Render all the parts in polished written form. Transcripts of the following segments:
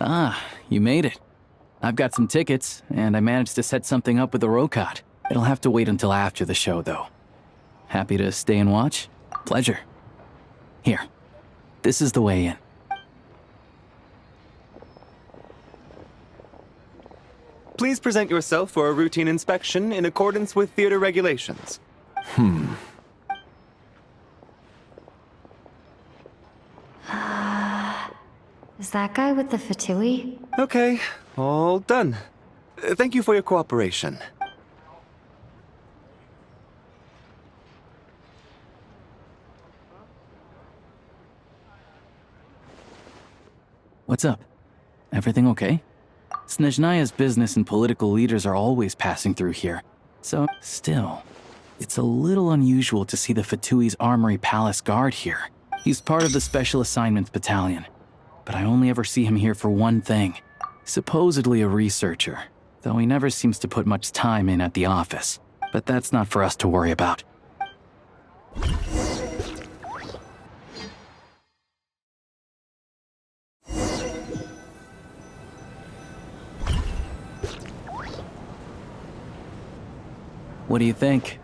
Ah, you made it. I've got some tickets, and I managed to set something up with the Rokot. It'll have to wait until after the show, though. Happy to stay and watch? Pleasure. Here, this is the way in. Please present yourself for a routine inspection in accordance with theater regulations. Is that guy with the fatui? Okay, all done. Thank you for your cooperation. What's up? Everything okay? Snezhnaya's business and political leaders are always passing through here. So, still, it's a little unusual to see the Fatui's Armory Palace Guard here. He's part of the Special Assignments Battalion, but I only ever see him here for one thing. Supposedly a researcher, though he never seems to put much time in at the office. But that's not for us to worry about. What do you think?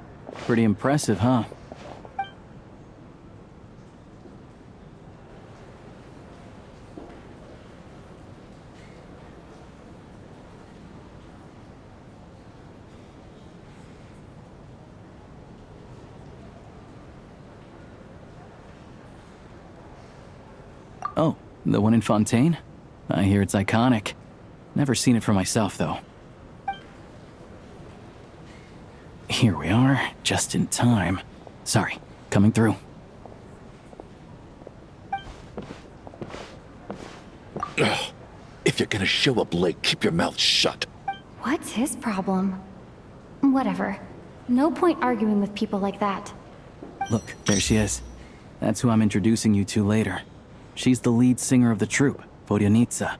Pretty impressive, huh? Oh, the one in Fontaine? I hear it's iconic. Never seen it for myself, though. Here we are, just in time. Sorry, coming through. Ugh. If you're gonna show up late, keep your mouth shut. What's his problem? Whatever. No point arguing with people like that. Look, there she is. That's who I'm introducing you to later. She's the lead singer of the troupe, Vodyanitsa.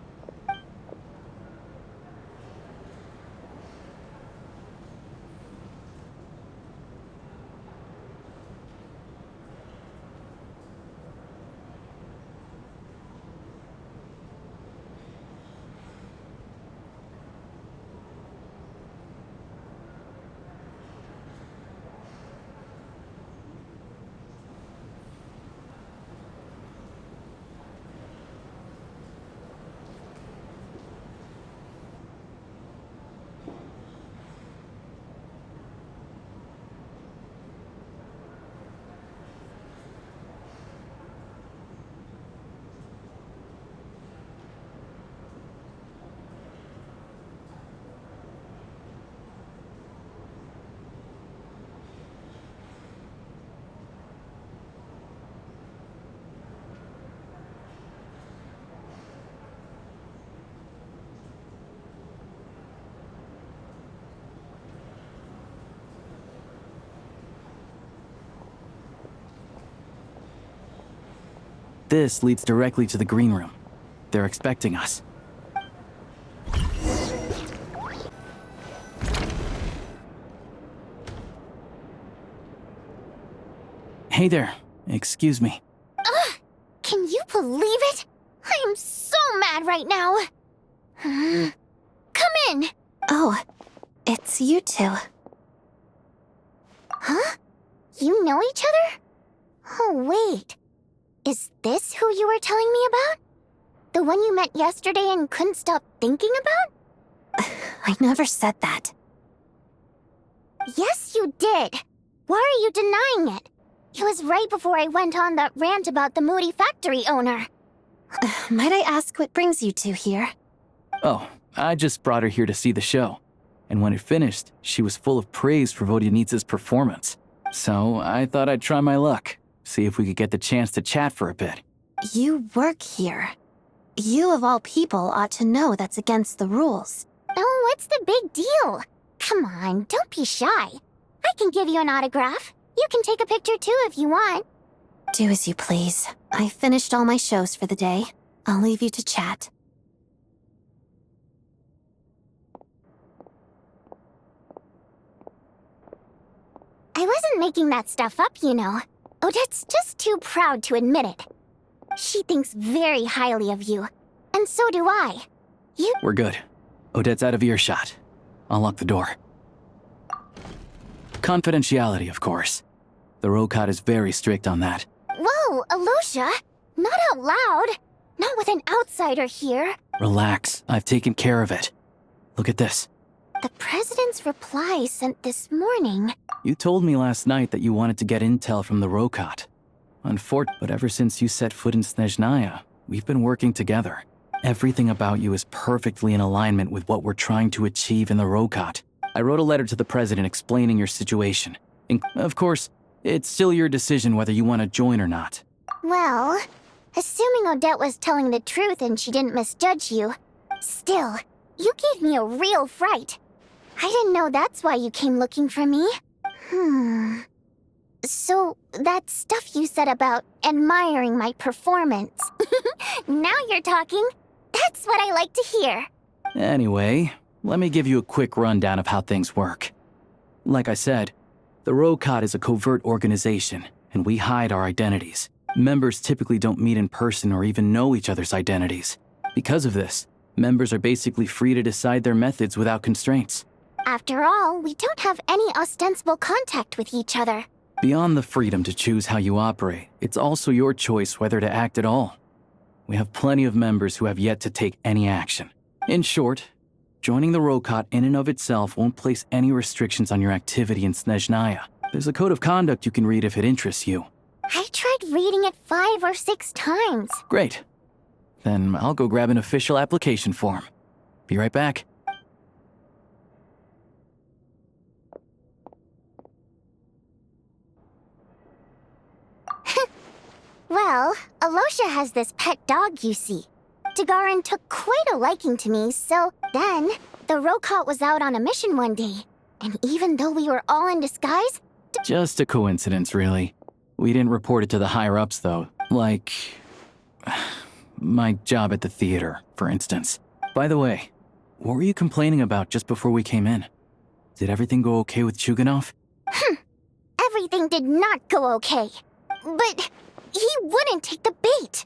This leads directly to the green room. They're expecting us. Hey there. Excuse me. Ugh! Can you believe it? I am so mad right now. Come in. Oh, it's you two. Huh? You know each other? Oh, wait. Is this who you were telling me about? The one you met yesterday and couldn't stop thinking about? I never said that. Yes, you did. Why are you denying it? It was right before I went on that rant about the moody factory owner. Might I ask what brings you two here? Oh, I just brought her here to see the show. And when it finished, she was full of praise for Vodyanitsa's performance. So I thought I'd try my luck. See if we could get the chance to chat for a bit. You work here. You of all people ought to know that's against the rules. Oh, what's the big deal? Come on, don't be shy. I can give you an autograph. You can take a picture too if you want. Do as you please. I finished all my shows for the day. I'll leave you to chat. I wasn't making that stuff up, you know. Odette's just too proud to admit it. She thinks very highly of you, and And so do I. We're good. Odette's out of earshot. I'll lock the door. Confidentiality, of course. The Rokot is very strict on that. Whoa, Alosha! Not out loud! Not with an outsider here. Relax, I've taken care of it. Look at this. The President's reply sent this morning. You told me last night that you wanted to get intel from the Rokot. But ever since you set foot in Snezhnaya, we've been working together. Everything about you is perfectly in alignment with what we're trying to achieve in the Rokot. I wrote a letter to the President explaining your situation. Of course, it's still your decision whether you want to join or not. Well, assuming Odette was telling the truth and she didn't misjudge you, still, you gave me a real fright. I didn't know that's why you came looking for me. So, that stuff you said about admiring my performance. Now you're talking. That's what I like to hear. Anyway, let me give you a quick rundown of how things work. Like I said, the Rokot is a covert organization, and we hide our identities. Members typically don't meet in person or even know each other's identities. Because of this, members are basically free to decide their methods without constraints. After all, we don't have any ostensible contact with each other. Beyond the freedom to choose how you operate, it's also your choice whether to act at all. We have plenty of members who have yet to take any action. In short, joining the Rokot in and of itself won't place any restrictions on your activity in Snezhnaya. There's a code of conduct you can read if it interests you. I tried reading it 5 or 6 times. Great. Then I'll go grab an official application form. Be right back. Well, Alosha has this pet dog, you see. Dagarin took quite a liking to me, so then the Rokot was out on a mission one day. And even though we were all in disguise... Just a coincidence, really. We didn't report it to the higher-ups, though. Like... my job at the theater, for instance. By the way, what were you complaining about just before we came in? Did everything go okay with Chuganov? Everything did not go okay. But he wouldn't take the bait.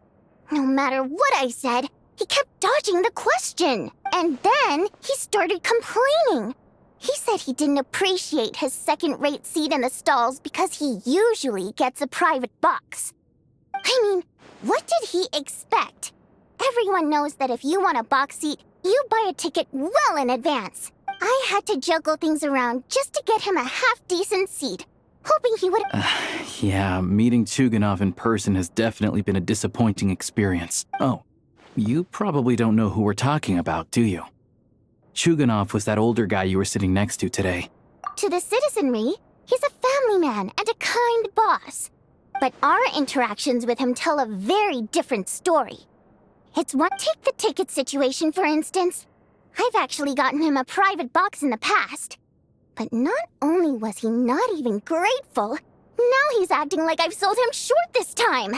No matter what I said, he kept dodging the question. And then he started complaining. He said he didn't appreciate his second-rate seat in the stalls because he usually gets a private box. I mean, what did he expect? Everyone knows that if you want a box seat, you buy a ticket well in advance. I had to juggle things around just to get him a half-decent seat, hoping he would... Yeah, meeting Chuganov in person has definitely been a disappointing experience. Oh, you probably don't know who we're talking about, do you? Chuganov was that older guy you were sitting next to today. To the citizenry, he's a family man and a kind boss. But our interactions with him tell a very different story. Take the ticket situation, for instance. I've actually gotten him a private box in the past. But not only was he not even grateful, now he's acting like I've sold him short this time.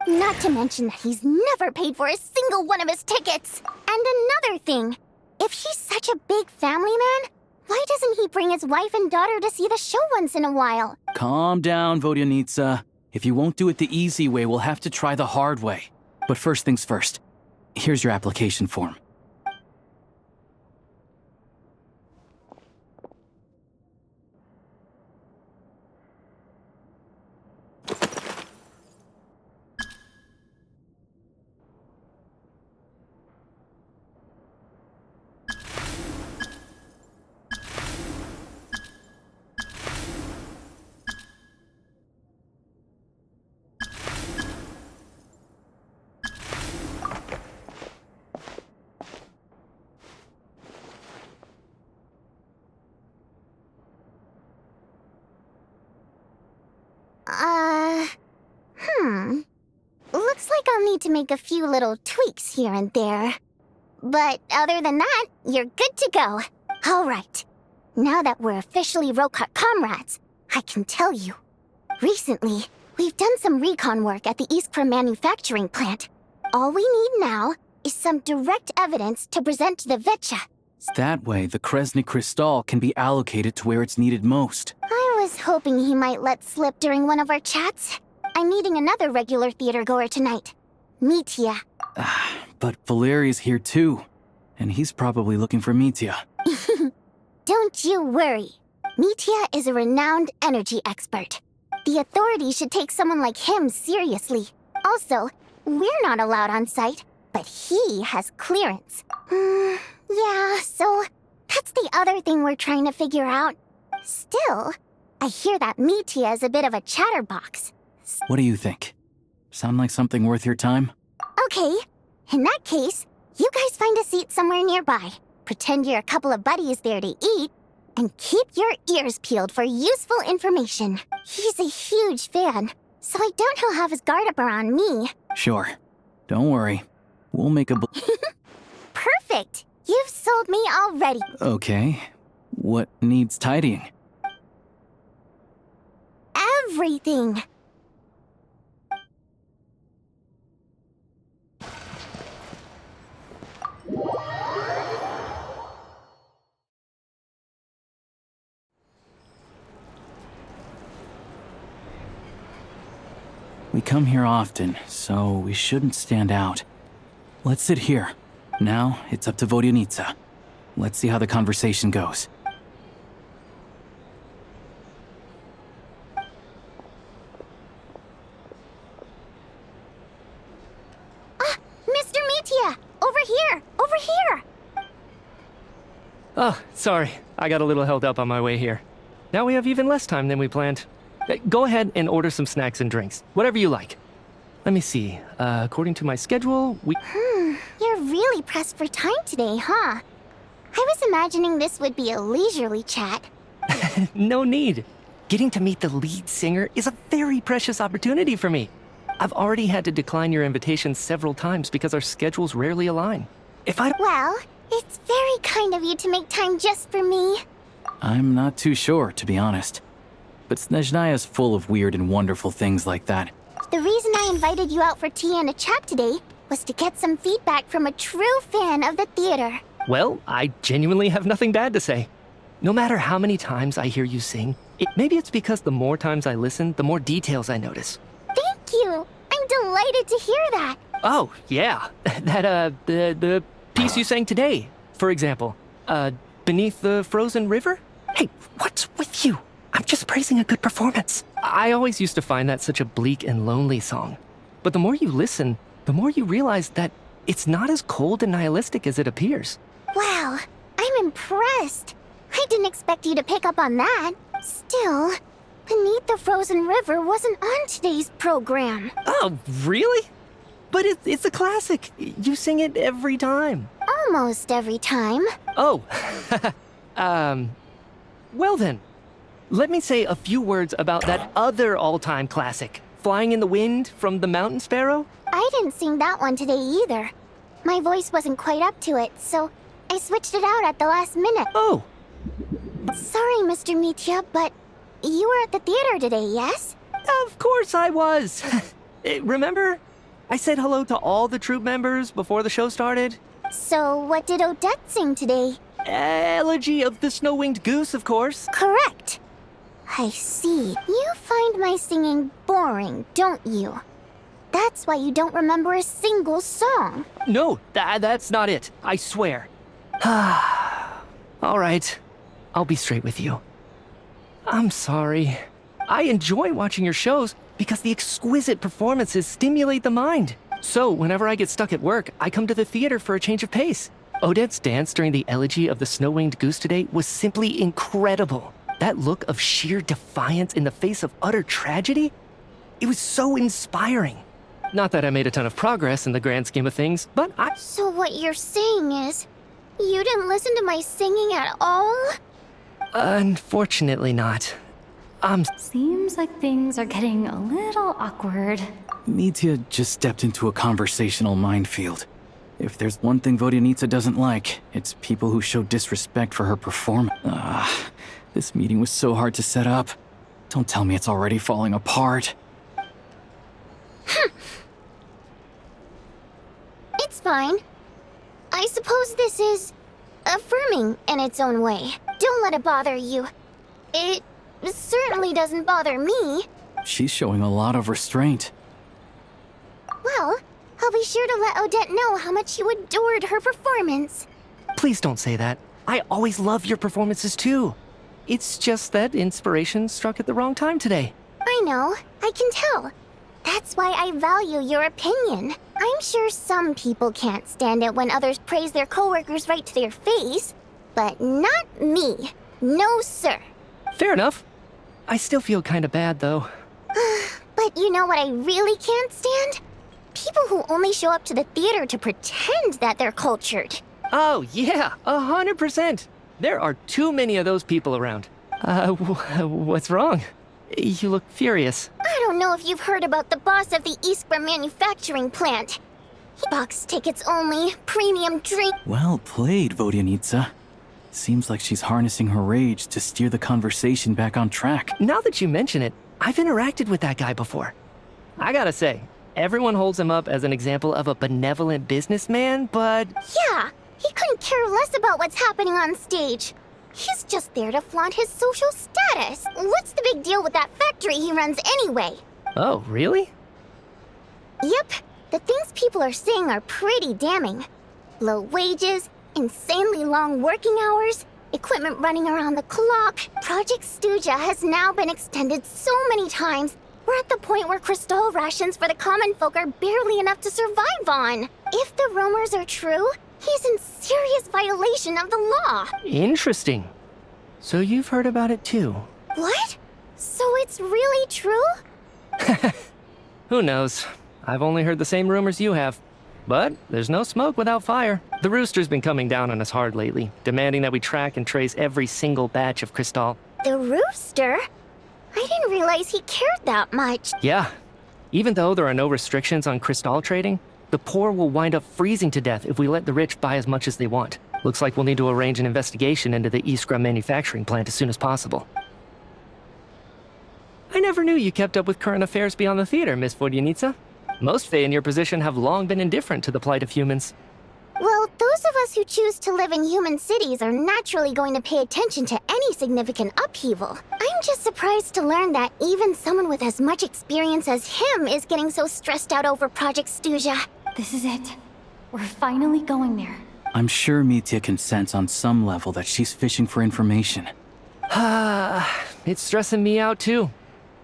Not to mention that he's never paid for a single one of his tickets. And another thing, if he's such a big family man, why doesn't he bring his wife and daughter to see the show once in a while? Calm down, Vodyanitsa. If you won't do it the easy way, we'll have to try the hard way. But first things first. Here's your application form. Looks like I'll need to make a few little tweaks here and there. But other than that, you're good to go. All right. Now that we're officially Rokot comrades, I can tell you. Recently, we've done some recon work at the Iskra manufacturing plant. All we need now is some direct evidence to present to the Vetcha. That way, the Kresny Crystal can be allocated to where it's needed most. I was hoping he might let slip during one of our chats. I'm meeting another regular theater goer tonight, Mitya. But Valeri's here too, and he's probably looking for Mitya. Don't you worry. Mitya is a renowned energy expert. The authorities should take someone like him seriously. Also, we're not allowed on site, but he has clearance. Yeah, so that's the other thing we're trying to figure out. Still, I hear that Mitya is a bit of a chatterbox. What do you think? Sound like something worth your time? Okay, in that case, you guys find a seat somewhere nearby. Pretend you're a couple of buddies there to eat, and keep your ears peeled for useful information. He's a huge fan, so I doubt he'll have his guard up around me. Sure. Don't worry. We'll make a Perfect! You've sold me already. Okay. What needs tidying? Everything! We come here often, so we shouldn't stand out. Let's sit here. Now, it's up to Vodyanitsa. Let's see how the conversation goes. Mr. Mitya! Over here! Over here! Oh, sorry. I got a little held up on my way here. Now we have even less time than we planned. Go ahead and order some snacks and drinks. Whatever you like. Let me see. According to my schedule, we... You're really pressed for time today, huh? I was imagining this would be a leisurely chat. No need. Getting to meet the lead singer is a very precious opportunity for me. I've already had to decline your invitation several times because our schedules rarely align. If I... Well, it's very kind of you to make time just for me. I'm not too sure, to be honest. But Snezhnaya's full of weird and wonderful things like that. The reason I invited you out for tea and a chat today was to get some feedback from a true fan of the theater. Well, I genuinely have nothing bad to say. No matter how many times I hear you sing, maybe it's because the more times I listen, the more details I notice. Thank you! I'm delighted to hear that! Oh, yeah. The piece you sang today, for example. Beneath the Frozen River? Hey, what's with you? I'm just praising a good performance. I always used to find that such a bleak and lonely song. But the more you listen, the more you realize that it's not as cold and nihilistic as it appears. Wow, I'm impressed. I didn't expect you to pick up on that. Still, Beneath the Frozen River wasn't on today's program. Oh, really? But it's a classic. You sing it every time. Almost every time. Oh, well then. Let me say a few words about that other all-time classic, Flying in the Wind from the Mountain Sparrow. I didn't sing that one today either. My voice wasn't quite up to it, so I switched it out at the last minute. Oh. Sorry, Mr. Mitya, but you were at the theater today, yes? Of course I was. Remember? I said hello to all the troupe members before the show started. So what did Odette sing today? Elegy of the Snow-Winged Goose, of course. Correct. I see. You find my singing boring, don't you? That's why you don't remember a single song. No, that's not it. I swear. All right. I'll be straight with you. I'm sorry. I enjoy watching your shows because the exquisite performances stimulate the mind. So whenever I get stuck at work, I come to the theater for a change of pace. Odette's dance during the Elegy of the Snow-Winged Goose today was simply incredible. That look of sheer defiance in the face of utter tragedy? It was so inspiring. Not that I made a ton of progress in the grand scheme of things, but I... So what you're saying is, you didn't listen to my singing at all? Unfortunately not. Seems like things are getting a little awkward. Mitya just stepped into a conversational minefield. If there's one thing Vodyanitsa doesn't like, it's people who show disrespect for her performance. This meeting was so hard to set up. Don't tell me it's already falling apart. It's fine. I suppose this is affirming in its own way. Don't let it bother you. It certainly doesn't bother me. She's showing a lot of restraint. Well, I'll be sure to let Odette know how much you adored her performance. Please don't say that. I always love your performances too. It's just that inspiration struck at the wrong time today. I know, I can tell. That's why I value your opinion. I'm sure some people can't stand it when others praise their coworkers right to their face, but not me. No, sir. Fair enough. I still feel kinda bad though. But you know what I really can't stand? People who only show up to the theater to pretend that they're cultured. Oh yeah, 100%. There are too many of those people around. What's wrong? You look furious. I don't know if you've heard about the boss of the Iskra manufacturing plant. He box tickets only, premium drink. Well played, Vodyanitsa. Seems like she's harnessing her rage to steer the conversation back on track. Now that you mention it, I've interacted with that guy before. I gotta say, everyone holds him up as an example of a benevolent businessman, but... Yeah, he couldn't care less about what's happening on stage. He's just there to flaunt his social status. What's the big deal with that factory he runs anyway? Oh, really? Yep, the things people are saying are pretty damning. Low wages, insanely long working hours, equipment running around the clock. Project Stuzha has now been extended so many times. We're at the point where crystal rations for the common folk are barely enough to survive on. If the rumors are true, he's in serious violation of the law. Interesting. So you've heard about it too? What? So it's really true? Who knows? I've only heard the same rumors you have. But there's no smoke without fire. The Rooster's been coming down on us hard lately, demanding that we track and trace every single batch of crystal. The Rooster? I didn't realize he cared that much. Yeah. Even though there are no restrictions on crystal trading, the poor will wind up freezing to death if we let the rich buy as much as they want. Looks like we'll need to arrange an investigation into the Iskra manufacturing plant as soon as possible. I never knew you kept up with current affairs beyond the theater, Miss Vodyanitsa. Most Fae in your position have long been indifferent to the plight of humans. Well, those of us who choose to live in human cities are naturally going to pay attention to any significant upheaval. I'm just surprised to learn that even someone with as much experience as him is getting so stressed out over Project Stuzha. This is it. We're finally going there. I'm sure Mitya can sense on some level that she's fishing for information. It's stressing me out too.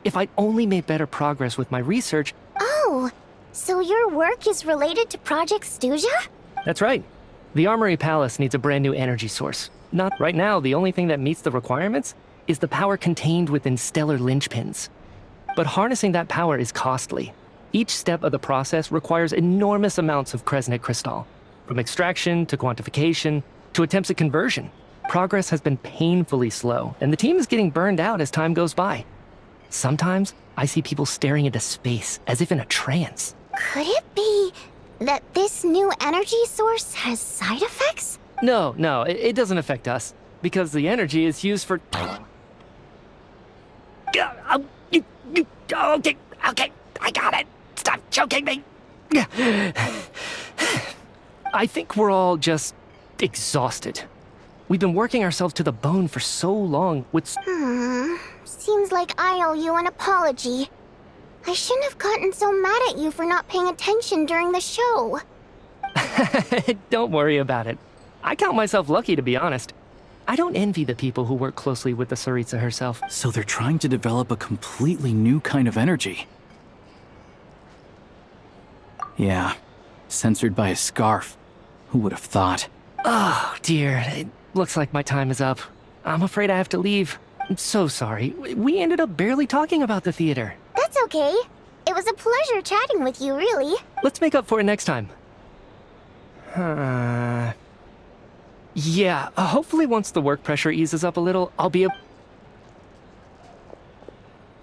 If I'd only made better progress with my research... Oh, so your work is related to Project Stuzha? That's right. The Armory Palace needs a brand new energy source. Not right now, the only thing that meets the requirements is the power contained within stellar linchpins. But harnessing that power is costly. Each step of the process requires enormous amounts of Kresnik crystal. From extraction to quantification to attempts at conversion. Progress has been painfully slow, and the team is getting burned out as time goes by. Sometimes, I see people staring into space as if in a trance. Could it be that this new energy source has side effects? No, it doesn't affect us, because the energy is used for... Okay, I got it. Stop choking me. I think we're all just exhausted. We've been working ourselves to the bone for so long with... Seems like I owe you an apology. I shouldn't have gotten so mad at you for not paying attention during the show. Don't worry about it. I count myself lucky, to be honest. I don't envy the people who work closely with the Tsaritsa herself. So they're trying to develop a completely new kind of energy. Yeah, censored by a scarf. Who would have thought? Oh, dear. It looks like my time is up. I'm afraid I have to leave. I'm so sorry. We ended up barely talking about the theater. That's okay. It was a pleasure chatting with you, really. Let's make up for it next time. Yeah, hopefully once the work pressure eases up a little, I'll be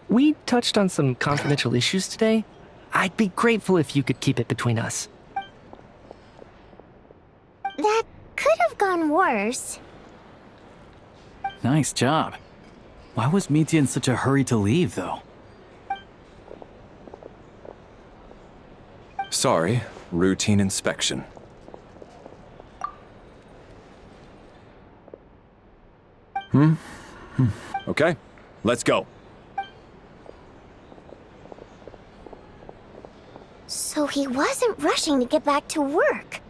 We touched on some confidential issues today. I'd be grateful if you could keep it between us. That could have gone worse. Nice job. Why was Mitya in such a hurry to leave, though? Sorry, routine inspection. Okay, let's go. So So he wasn't rushing to get back to work.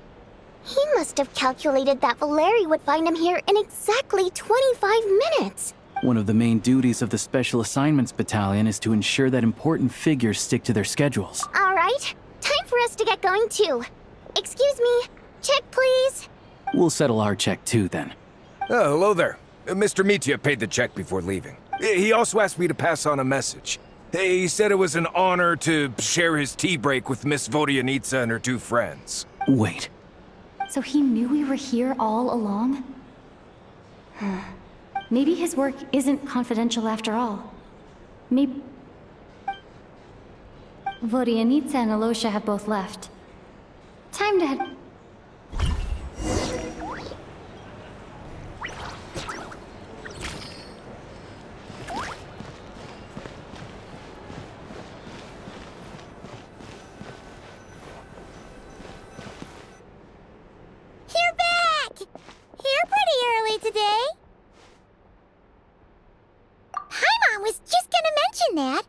He must have calculated that Valeri would find him here in exactly 25 minutes. One of the main duties of the Special Assignments Battalion is to ensure that important figures stick to their schedules. All right, time for us to get going too. Excuse me, check please. We'll settle our check too then. Oh, hello there. Mr. Mitya paid the check before leaving. He also asked me to pass on a message. He said it was an honor to share his tea break with Miss Vodyanitsa and her 2 friends. Wait. So he knew we were here all along? Maybe his work isn't confidential after all. Maybe... Vodyanitsa and Alosha have both left. Time to head... You're back! You're pretty early today. Paimon was just gonna mention that.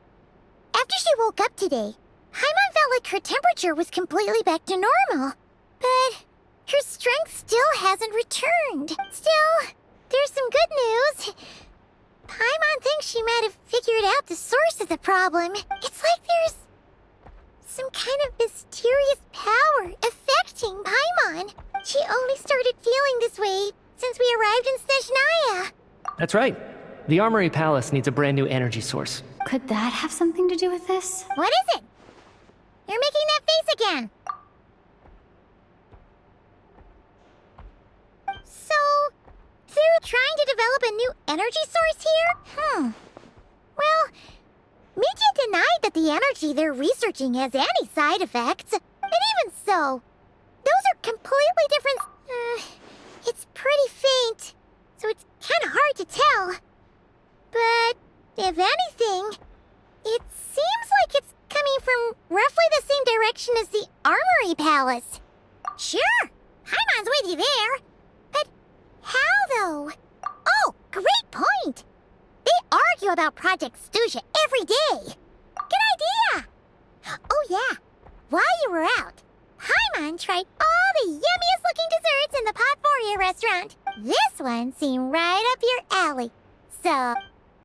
After she woke up today, Paimon felt like her temperature was completely back to normal. But her strength still hasn't returned. Still, there's some good news. Paimon thinks she might have figured out the source of the problem. It's like there's some kind of mysterious power affecting Paimon. She only started feeling this way since we arrived in Snezhnaya. That's right. The Armory Palace needs a brand new energy source. Could that have something to do with this? What is it? You're making that face again. So, they're trying to develop a new energy source here? Well, Mitya denied that the energy they're researching has any side effects. And even so, those are completely different... it's pretty faint, so it's kinda hard to tell. But, if anything, it seems like it's coming from roughly the same direction as the Armory Palace. Sure, Paimon's with you there. But how, though? Oh, great point! They argue about Project Stuzha every day. Good idea! Oh yeah, while you were out, Paimon tried all the yummiest looking desserts in the Potvoria restaurant. This one seemed right up your alley. So,